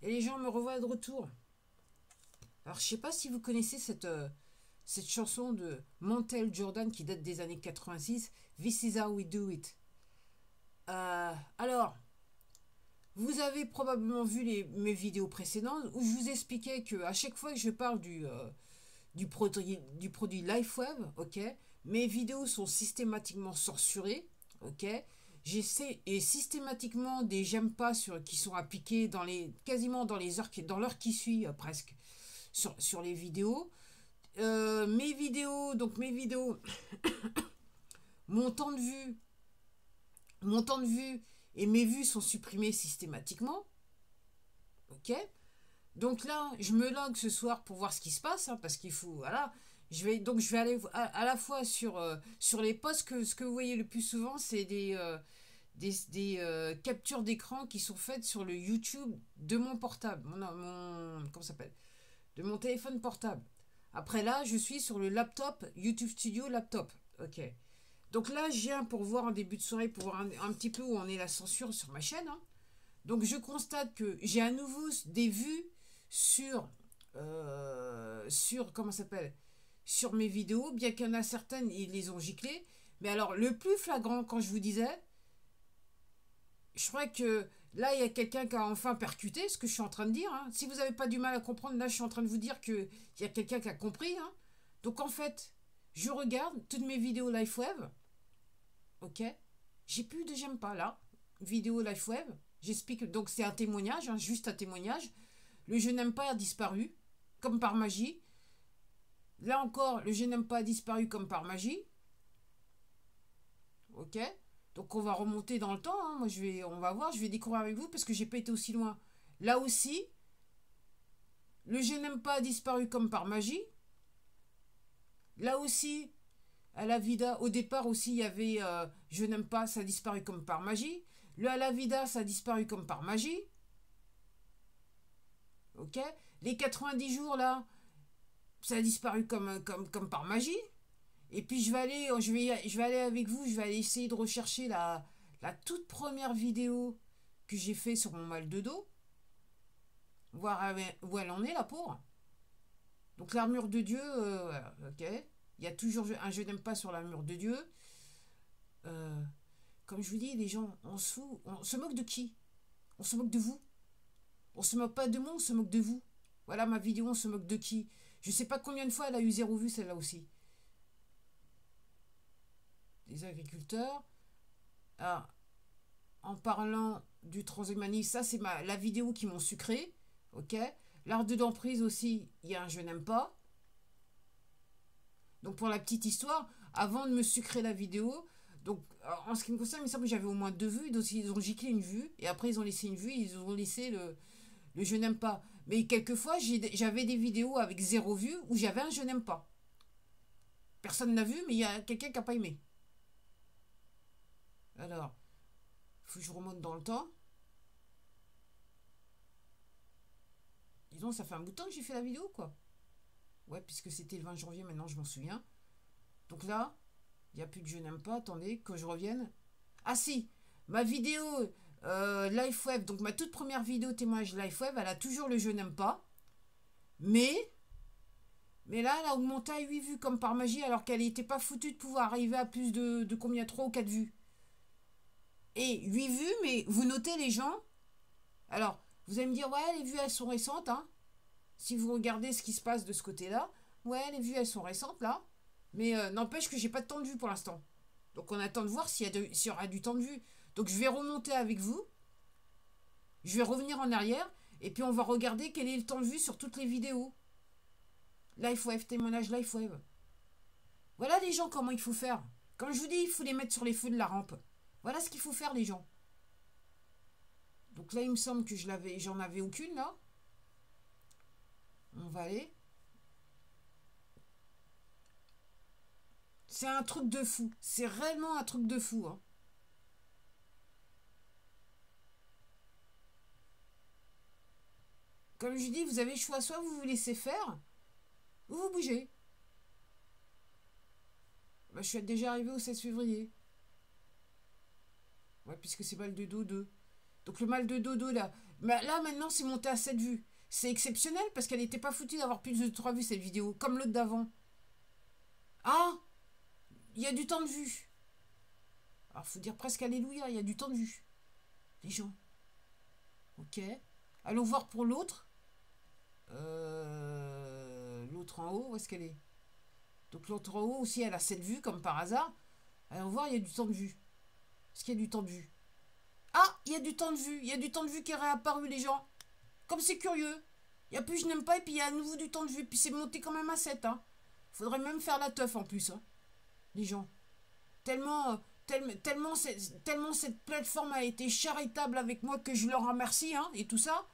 Et les gens me revoient de retour. Alors, je sais pas si vous connaissez cette chanson de Montel Jordan qui date des années 86. This is how we do it. Alors, vous avez probablement vu mes vidéos précédentes où je vous expliquais que à chaque fois que je parle du produit LifeWave, ok, mes vidéos sont systématiquement censurées, ok. J'essaie et systématiquement des j'aime pas qui sont appliqués quasiment dans l'heure qui suit presque sur les vidéos. Mes vidéos, mon temps de vue, mon temps de vue et mes vues sont supprimés systématiquement, ok. Donc là, je me log ce soir pour voir ce qui se passe, hein, parce qu'il faut, voilà. Je vais aller à la fois sur les posts ce que vous voyez le plus souvent, c'est des captures d'écran qui sont faites sur le YouTube de mon portable, comment ça s'appelle, de mon téléphone portable. Après là, je suis sur le laptop, YouTube Studio laptop, ok. Donc là, je viens pour voir en début de soirée, pour voir un petit peu où en est la censure sur ma chaîne, hein. Donc je constate que j'ai à nouveau des vues comment ça s'appelle, sur mes vidéos, bien qu'il y en a certaines, ils les ont giclées. Mais alors, le plus flagrant, quand je vous disais, je crois que là, il y a quelqu'un qui a enfin percuté ce que je suis en train de dire, hein. Si vous n'avez pas du mal à comprendre, là, je suis en train de vous dire qu'il y a quelqu'un qui a compris, hein. Donc en fait, je regarde toutes mes vidéos LifeWave, ok. J'ai plus de j'aime pas là, vidéo LifeWave. J'explique, donc c'est un témoignage, hein, juste un témoignage. Le je n'aime pas a disparu, comme par magie. Là encore, le je n'aime pas a disparu comme par magie. Ok. Donc on va remonter dans le temps, hein. Moi on va voir, je vais découvrir avec vous parce que j'ai pas été aussi loin. Là aussi, le je n'aime pas a disparu comme par magie. Là aussi, à la vida, au départ aussi, il y avait je n'aime pas, ça a disparu comme par magie. Le à la vida, ça a disparu comme par magie. Ok. Les 90 jours là, ça a disparu comme par magie. Et puis je vais aller avec vous, je vais aller essayer de rechercher la toute première vidéo que j'ai fait sur mon mal de dos. Voir où elle en est, la pauvre. Donc l'armure de Dieu, voilà, ok. Il y a toujours un je n'aime pas sur l'armure de Dieu. Euh, Comme je vous dis, les gens, on se fout. On se moque de qui? On se moque de vous. On se moque pas de moi, on se moque de vous. Voilà ma vidéo, on se moque de qui? Je sais pas combien de fois elle a eu 0 vue, celle-là aussi. Des agriculteurs. Ah, en parlant du transhumanisme, ça c'est la vidéo qui m'ont sucré. Ok. L'art de l'emprise aussi, il y a un je n'aime pas. Donc pour la petite histoire, avant de me sucrer la vidéo, donc en ce qui me concerne, il me semble que j'avais au moins 2 vues, donc ils ont giclé une vue, et après ils ont laissé une vue, ils ont laissé le je n'aime pas. Mais quelquefois, j'avais des vidéos avec 0 vue où j'avais un je n'aime pas. Personne n'a vu, mais il y a quelqu'un qui n'a pas aimé. Alors, faut que je remonte dans le temps. Disons, ça fait un bout de temps que j'ai fait la vidéo, quoi. Ouais, puisque c'était le 20 janvier, maintenant je m'en souviens. Donc là, il n'y a plus de je n'aime pas. Attendez, que je revienne. Ah si, ma vidéo LifeWave, donc ma toute première vidéo témoignage LifeWave, elle a toujours le je n'aime pas. Mais là, elle a augmenté à 8 vues comme par magie, alors qu'elle n'était pas foutue de pouvoir arriver à plus de combien? 3 ou 4 vues. Et 8 vues, mais vous notez les gens. Alors, vous allez me dire, ouais, les vues, elles sont récentes, hein. Si vous regardez ce qui se passe de ce côté-là, ouais, les vues, elles sont récentes, là. Mais n'empêche que j'ai pas de temps de vue pour l'instant. Donc on attend de voir s'il y aura du temps de vue. Donc je vais remonter avec vous. Je vais revenir en arrière. Et puis on va regarder quel est le temps de vue sur toutes les vidéos. LifeWave, témoignage LifeWave. Voilà les gens, comment il faut faire. Comme je vous dis, il faut les mettre sur les feux de la rampe. Voilà ce qu'il faut faire, les gens. Donc là, il me semble que j'en avais aucune, là. On va aller. C'est un truc de fou. C'est réellement un truc de fou, hein. Comme je dis, vous avez le choix, soit vous vous laissez faire, ou vous bougez. Bah, je suis déjà arrivé au 16 février. Ouais, puisque c'est mal de dos 2. Donc le mal de dos 2, là, Mais là, maintenant, c'est monté à 7 vues. C'est exceptionnel parce qu'elle n'était pas foutue d'avoir plus de 3 vues, cette vidéo, comme l'autre d'avant. Ah, il y a du temps de vue. Alors, faut dire presque alléluia, il y a du temps de vue. Les gens. Ok. Allons voir pour l'autre. L'autre en haut, où est-ce qu'elle est? Donc l'autre en haut aussi, elle a 7 vues, comme par hasard. Allons voir, il y a du temps de vue. Est-ce qu'il y a du temps de vue? Ah, il y a du temps de vue. Il y a du temps de vue qui est réapparu, les gens. Comme c'est curieux. Il y a plus je n'aime pas et puis il y a à nouveau du temps de vue. Puis c'est monté quand même à 7. Hein. Faudrait même faire la teuf en plus. Hein. Les gens. Tellement cette plateforme a été charitable avec moi que je leur remercie. Hein, et tout ça.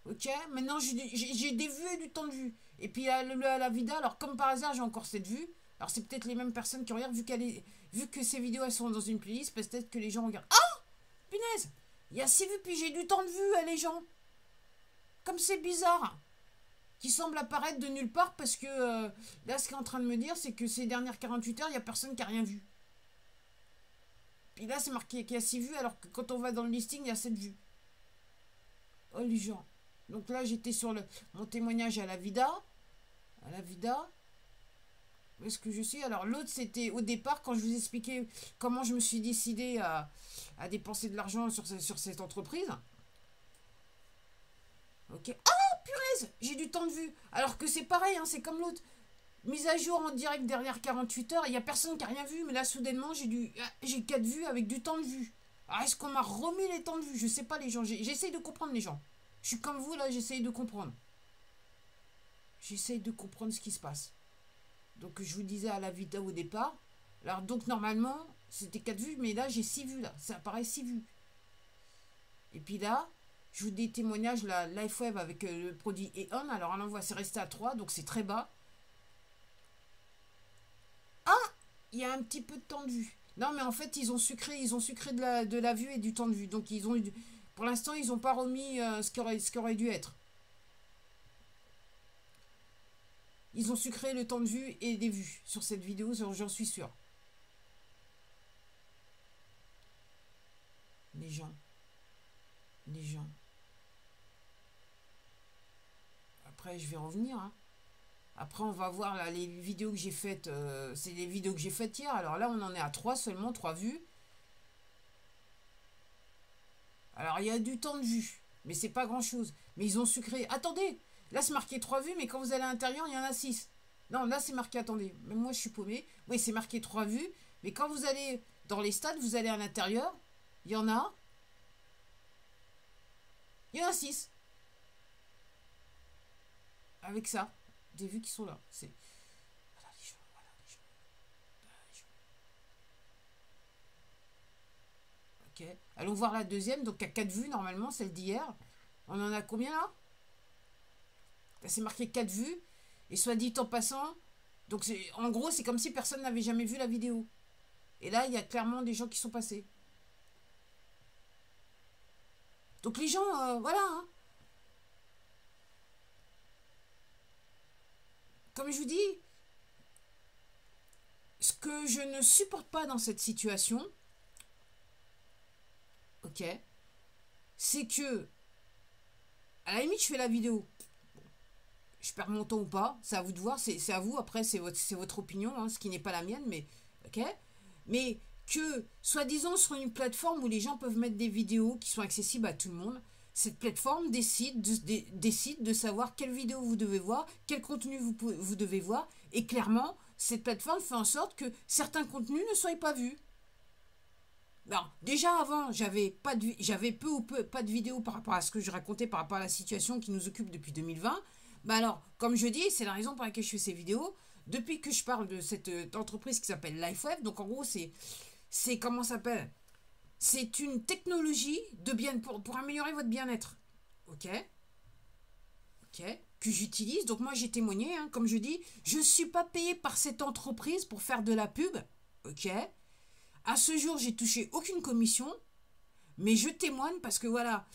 Ok. Maintenant j'ai des vues et du temps de vue. Et puis à la vida, alors comme par hasard j'ai encore cette vue. Alors c'est peut-être les mêmes personnes qui regardent vu que ces vidéos elles sont dans une playlist. Peut-être que les gens regardent. Ah, punaise. Il y a 6 vues puis j'ai du temps de vue les gens. Comme c'est bizarre, qui semble apparaître de nulle part parce que là, ce qu'il est en train de me dire, c'est que ces dernières 48 heures, il n'y a personne qui a rien vu. Puis là, c'est marqué qu'il y a 6 vues, alors que quand on va dans le listing, il y a 7 vues. Oh, les gens. Donc là, j'étais sur mon témoignage à la Vida. À la Vida. Où est-ce que je suis? Alors, l'autre, c'était au départ, quand je vous expliquais comment je me suis décidé à dépenser de l'argent sur cette entreprise. Ok. Ah, punaise, j'ai du temps de vue. Alors que c'est pareil, hein, c'est comme l'autre. Mise à jour en direct derrière 48 heures, il n'y a personne qui a rien vu, mais là, soudainement, j'ai 4 vues avec du temps de vue. Alors, est-ce qu'on m'a remis les temps de vue? Je sais pas, les gens. J'essaye de comprendre, les gens. Je suis comme vous, là, j'essaye de comprendre. J'essaye de comprendre ce qui se passe. Donc, je vous disais à la vidéo au départ. Alors, donc, normalement, c'était 4 vues, mais là, j'ai 6 vues, là. Ça apparaît 6 vues. Et puis là, je vous dis des témoignages, la LifeWeb avec le produit E.ON. Alors, on en voit, c'est resté à 3, donc c'est très bas. Ah, il y a un petit peu de temps de vue. Non, mais en fait, ils ont sucré de la vue et du temps de vue. Donc, ils ont eu, pour l'instant, ils n'ont pas remis ce qui aurait dû être. Ils ont sucré le temps de vue et des vues sur cette vidéo, j'en suis sûr. Les gens. Les gens. Après, je vais revenir. Hein. Après, on va voir là, les vidéos que j'ai faites. C'est les vidéos que j'ai faites hier. Alors là, on en est à 3 seulement, 3 vues. Alors, il y a du temps de vue. Mais c'est pas grand-chose. Mais ils ont sucré. Attendez. Là, c'est marqué 3 vues. Mais quand vous allez à l'intérieur, il y en a 6. Non, là, c'est marqué, attendez. Même moi, je suis paumé. Oui, c'est marqué 3 vues. Mais quand vous allez dans les stades, vous allez à l'intérieur. Il y en a. Il y en a 6. Avec ça. Des vues qui sont là. C'est... Voilà les gens, voilà les gens. Voilà les gens. Ok. Allons voir la deuxième. Donc, à 4 vues, normalement, celle d'hier. On en a combien là? C'est marqué 4 vues. Et soit dit en passant, donc en gros, c'est comme si personne n'avait jamais vu la vidéo. Et là, il y a clairement des gens qui sont passés. Donc les gens, voilà. Hein. Comme je vous dis, ce que je ne supporte pas dans cette situation, ok, c'est que, à la limite, je fais la vidéo. Je perds mon temps ou pas, c'est à vous de voir, c'est à vous, après c'est votre opinion, hein, ce qui n'est pas la mienne, mais ok. Mais que, soi-disant, sur une plateforme où les gens peuvent mettre des vidéos qui sont accessibles à tout le monde, cette plateforme décide de savoir quelle vidéo vous devez voir, quel contenu vous devez voir, et clairement, cette plateforme fait en sorte que certains contenus ne soient pas vus. Alors, déjà avant, j'avais peu ou peu pas de vidéos par rapport à ce que je racontais par rapport à la situation qui nous occupe depuis 2020. Bah alors, comme je dis, c'est la raison pour laquelle je fais ces vidéos. Depuis que je parle de cette entreprise qui s'appelle LifeWeb, donc en gros, c'est comment ça s'appelle? C'est une technologie pour améliorer votre bien-être. Ok? Ok? Que j'utilise. Donc moi, j'ai témoigné, hein, comme je dis, je ne suis pas payé par cette entreprise pour faire de la pub. Ok? À ce jour, j'ai touché aucune commission, mais je témoigne parce que voilà,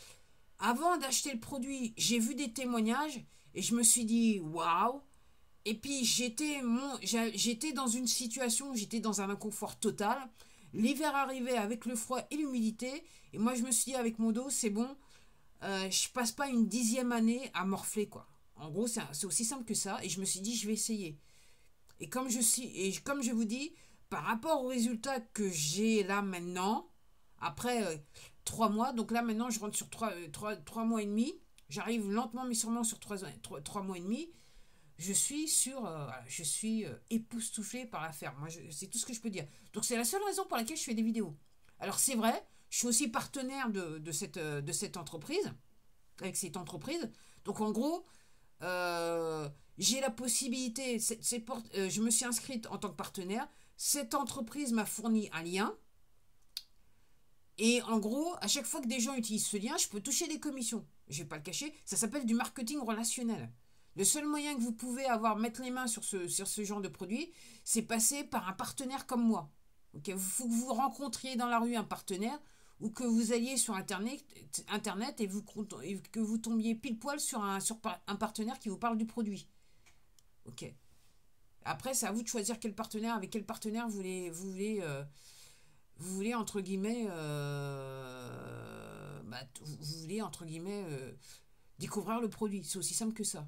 avant d'acheter le produit, j'ai vu des témoignages et je me suis dit waouh. Et puis j'étais dans une situation, j'étais dans un inconfort total. L'hiver arrivait avec le froid et l'humidité et moi je me suis dit avec mon dos c'est bon, je passe pas une 10e année à morfler, quoi. En gros, c'est aussi simple que ça. Et je me suis dit, je vais essayer. Et comme je vous dis, par rapport aux résultats que j'ai là maintenant, après 3 mois, donc là maintenant je rentre sur 3 mois et demi, j'arrive lentement mais sûrement sur 3 mois et demi, je suis époustouflé par l'affaire. Moi, c'est tout ce que je peux dire. Donc c'est la seule raison pour laquelle je fais des vidéos. Alors c'est vrai, je suis aussi partenaire de cette entreprise, avec cette entreprise. Donc en gros, j'ai la possibilité, je me suis inscrite en tant que partenaire, cette entreprise m'a fourni un lien, et en gros, à chaque fois que des gens utilisent ce lien, je peux toucher des commissions. Je ne vais pas le cacher, ça s'appelle du marketing relationnel. Le seul moyen que vous pouvez mettre les mains sur ce genre de produit, c'est passer par un partenaire comme moi. Okay, il faut que vous rencontriez dans la rue un partenaire, ou que vous alliez sur Internet et que vous tombiez pile poil sur un partenaire qui vous parle du produit. Ok. Après, c'est à vous de choisir avec quel partenaire vous voulez entre guillemets, vous voulez entre guillemets découvrir le produit. C'est aussi simple que ça.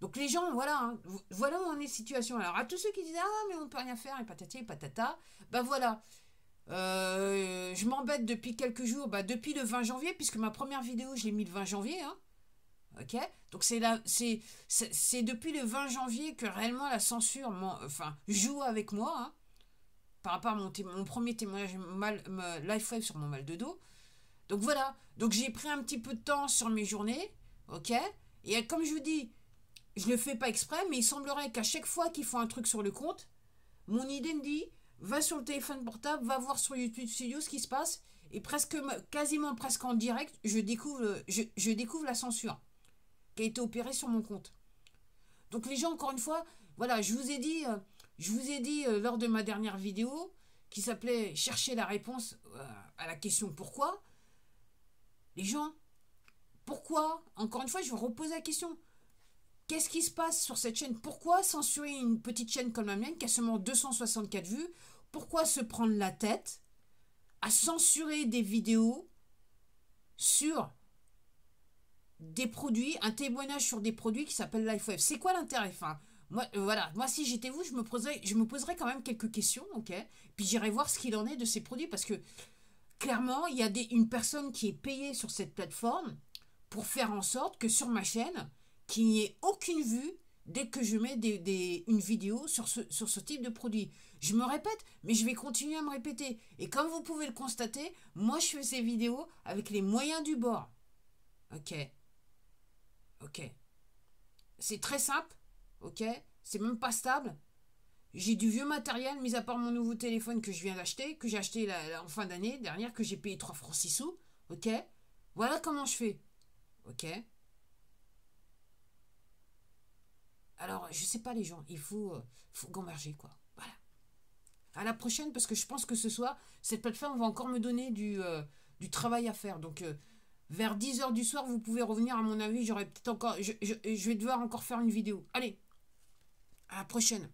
Donc les gens, voilà, hein, voilà où on est situation. Alors à tous ceux qui disent ah mais on peut rien faire et patati et patata, ben voilà. Je m'embête depuis quelques jours, depuis le 20 janvier, puisque ma première vidéo je l'ai mis le 20 janvier, hein. Ok, donc c'est depuis le 20 janvier que réellement la censure joue avec moi, hein, par rapport à mon premier témoignage life wave sur mon mal de dos. Donc voilà, donc j'ai pris un petit peu de temps sur mes journées, ok, et comme je vous dis, je le fais pas exprès, mais il semblerait qu'à chaque fois qu'ils font un truc sur le compte, mon idée me dit, va sur le téléphone portable, va voir sur YouTube Studio ce qui se passe, et quasiment presque en direct, je découvre la censure qui a été opérée sur mon compte. Donc les gens, encore une fois, voilà, je vous ai dit lors de ma dernière vidéo, qui s'appelait Chercher la réponse à la question pourquoi. Les gens, pourquoi? Encore une fois, je vais reposer la question. Qu'est-ce qui se passe sur cette chaîne? Pourquoi censurer une petite chaîne comme la mienne qui a seulement 264 vues? Pourquoi se prendre la tête à censurer des vidéos sur des produits, un témoignage sur des produits qui s'appellent LifeWave? C'est quoi l'intérêt? Moi si j'étais vous, je me poserais quand même quelques questions, ok? Puis j'irai voir ce qu'il en est de ces produits, parce que clairement, il y a une personne qui est payée sur cette plateforme pour faire en sorte que sur ma chaîne, qu'il n'y ait aucune vue dès que je mets une vidéo sur ce type de produit. Je me répète, mais je vais continuer à me répéter. Et comme vous pouvez le constater, moi je fais ces vidéos avec les moyens du bord. Ok. C'est très simple. Ok. C'est même pas stable. J'ai du vieux matériel, mis à part mon nouveau téléphone que je viens d'acheter, que j'ai acheté en fin d'année dernière, que j'ai payé 3 francs 6 sous. Ok. Voilà comment je fais. Ok. Alors, je sais pas les gens, il faut gamberger, quoi. Voilà. À la prochaine, parce que je pense que ce soir, cette plateforme va encore me donner du travail à faire. Donc, vers 10h du soir, vous pouvez revenir, à mon avis, j'aurai peut-être encore... je vais devoir encore faire une vidéo. Allez, à la prochaine.